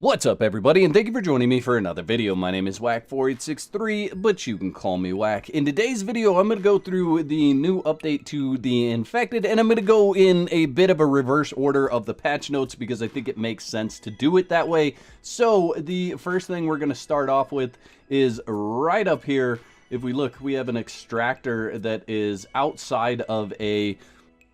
What's up everybody, and thank you for joining me for another video. My name is Whack4863, but you can call me Whack. In today's video, I'm going to go through the new update to the Infected, and I'm going to go in a bit of a reverse order of the patch notes because I think it makes sense to do it that way. So the first thing we're going to start off with is right up here. If we look, we have an extractor that is outside of a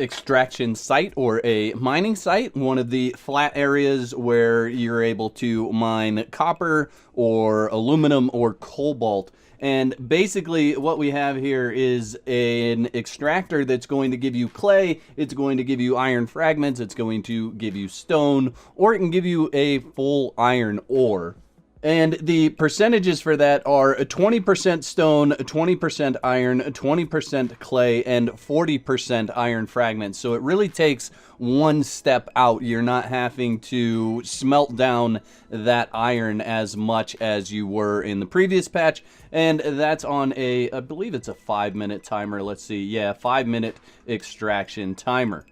extraction site or a mining site, one of the flat areas where you're able to mine copper or aluminum or cobalt. And basically what we have here is an extractor that's going to give you clay, it's going to give you iron fragments, it's going to give you stone, or it can give you a full iron ore. And the percentages for that are 20% stone, 20% iron, 20% clay, and 40% iron fragments. So it really takes one step out. You're not having to smelt down that iron as much as you were in the previous patch. And that's on a, I believe it's a 5-minute timer. Let's see. Yeah, 5-minute extraction timer.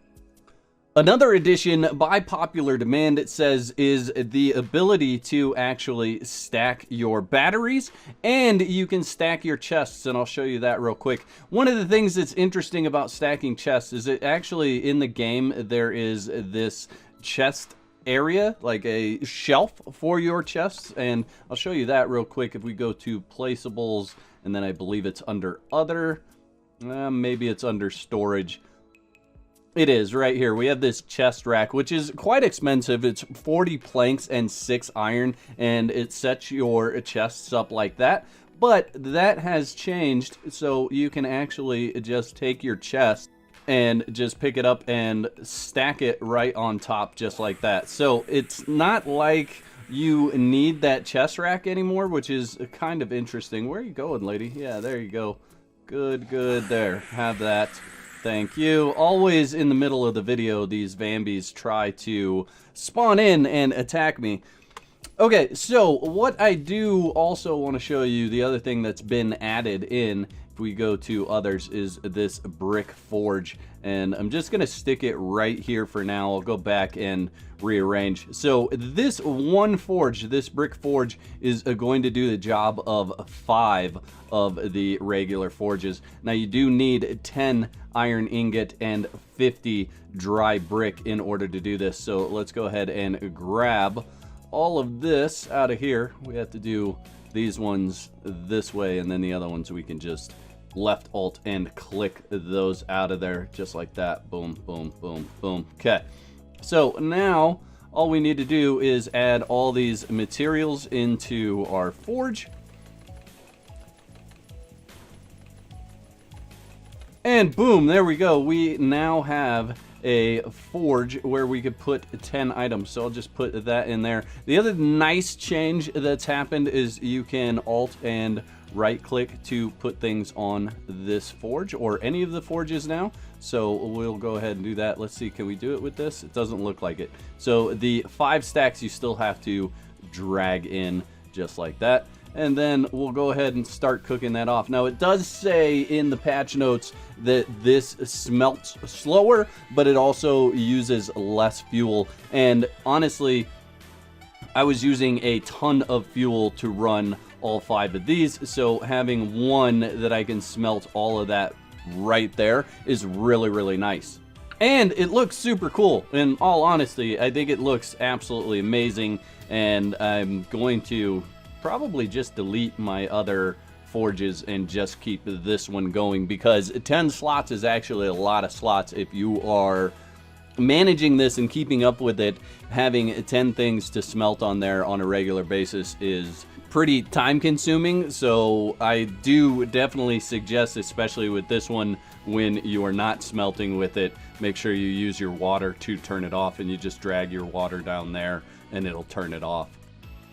Another addition by popular demand, it says, is the ability to actually stack your batteries, and you can stack your chests, and I'll show you that real quick. One of the things that's interesting about stacking chests is that actually in the game there is this chest area, like a shelf for your chests, and I'll show you that real quick. If we go to placeables, and then I believe it's under other, maybe it's under storage. It is right here. We have this chest rack, which is quite expensive. It's 40 planks and 6 iron, and it sets your chests up like that. But that has changed, so you can actually just take your chest and just pick it up and stack it right on top just like that. So it's not like you need that chest rack anymore, which is kind of interesting. Where are you going, lady? Yeah, there you go. Good, good. There. Have that. Thank you. Always in the middle of the video, these Vambies try to spawn in and attack me. Okay, so what I do also want to show you, the other thing that's been added in, if we go to others, is this brick forge. And I'm just going to stick it right here for now. I'll go back and rearrange. So this one forge, this brick forge, is going to do the job of 5 of the regular forges. Now you do need 10 iron ingot and 50 dry brick in order to do this. So let's go ahead and grab all of this out of here. We have to do these ones this way, and then the other ones we can just left alt and click those out of there just like that. Boom, boom, boom, boom. Okay, so now all we need to do is add all these materials into our forge. And boom, there we go. We now have a forge where we could put 10 items. So I'll just put that in there. The other nice change that's happened is you can alt and right click to put things on this forge or any of the forges now. So we'll go ahead and do that. Let's see, can we do it with this? It doesn't look like it. So the 5 stacks you still have to drag in just like that. And then we'll go ahead and start cooking that off. Now it does say in the patch notes that this smelts slower, but it also uses less fuel. And honestly, I was using a ton of fuel to run all 5 of these, so having one that I can smelt all of that right there is really, really nice. And it looks super cool. In all honesty, I think it looks absolutely amazing, and I'm going to probably just delete my other forges and just keep this one going, because 10 slots is actually a lot of slots. If you are managing this and keeping up with it, having 10 things to smelt on there on a regular basis is pretty time consuming. So I do definitely suggest, especially with this one, when you are not smelting with it, make sure you use your water to turn it off, and you just drag your water down there and it'll turn it off.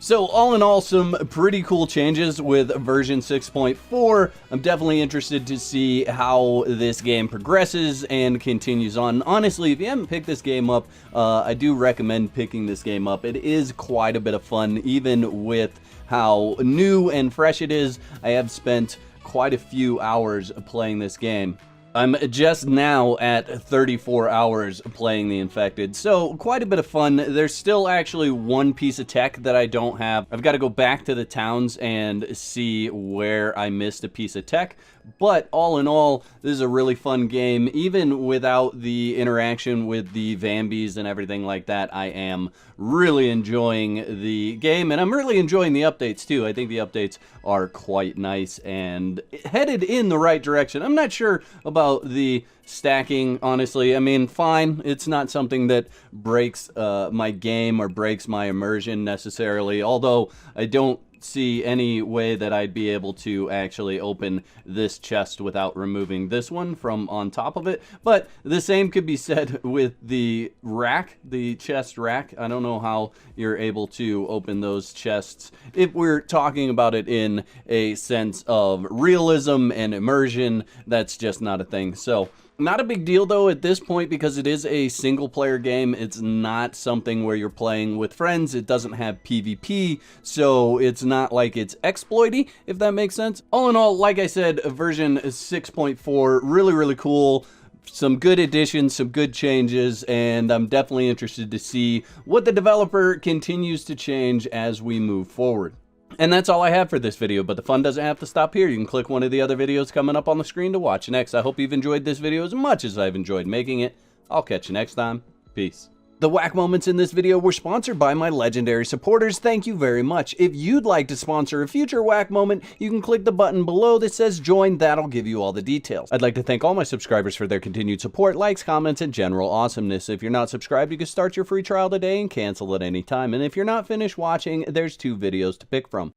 So all in all, some pretty cool changes with version 6.4. I'm definitely interested to see how this game progresses and continues on. Honestly, if you haven't picked this game up, I do recommend picking this game up. It is quite a bit of fun, even with how new and fresh it is. I have spent quite a few hours playing this game. I'm just now at 34 hours playing the Infected, so quite a bit of fun. There's still actually one piece of tech that I don't have. I've got to go back to the towns and see where I missed a piece of tech, but all in all, this is a really fun game. Even without the interaction with the Vambies and everything like that, I am really enjoying the game, and I'm really enjoying the updates too. I think the updates are quite nice and headed in the right direction. I'm not sure about the stacking, honestly. I mean, fine. It's not something that breaks my game or breaks my immersion necessarily, although I don't see any way that I'd be able to actually open this chest without removing this one from on top of it. But the same could be said with the rack, the chest rack. I don't know how you're able to open those chests if we're talking about it in a sense of realism and immersion. That's just not a thing. So not a big deal though at this point, because it is a single player game. It's not something where you're playing with friends. It doesn't have PvP, so it's not like it's exploity, if that makes sense. All in all, like I said, version 6.4, really cool. Some good additions, some good changes, and I'm definitely interested to see what the developer continues to change as we move forward. And that's all I have for this video, but the fun doesn't have to stop here. You can click one of the other videos coming up on the screen to watch next. I hope you've enjoyed this video as much as I've enjoyed making it. I'll catch you next time. Peace. The whack moments in this video were sponsored by my legendary supporters. Thank you very much. If you'd like to sponsor a future whack moment, you can click the button below that says join. That'll give you all the details. I'd like to thank all my subscribers for their continued support, likes, comments, and general awesomeness. If you're not subscribed, you can start your free trial today and cancel at any time. And if you're not finished watching, there's 2 videos to pick from.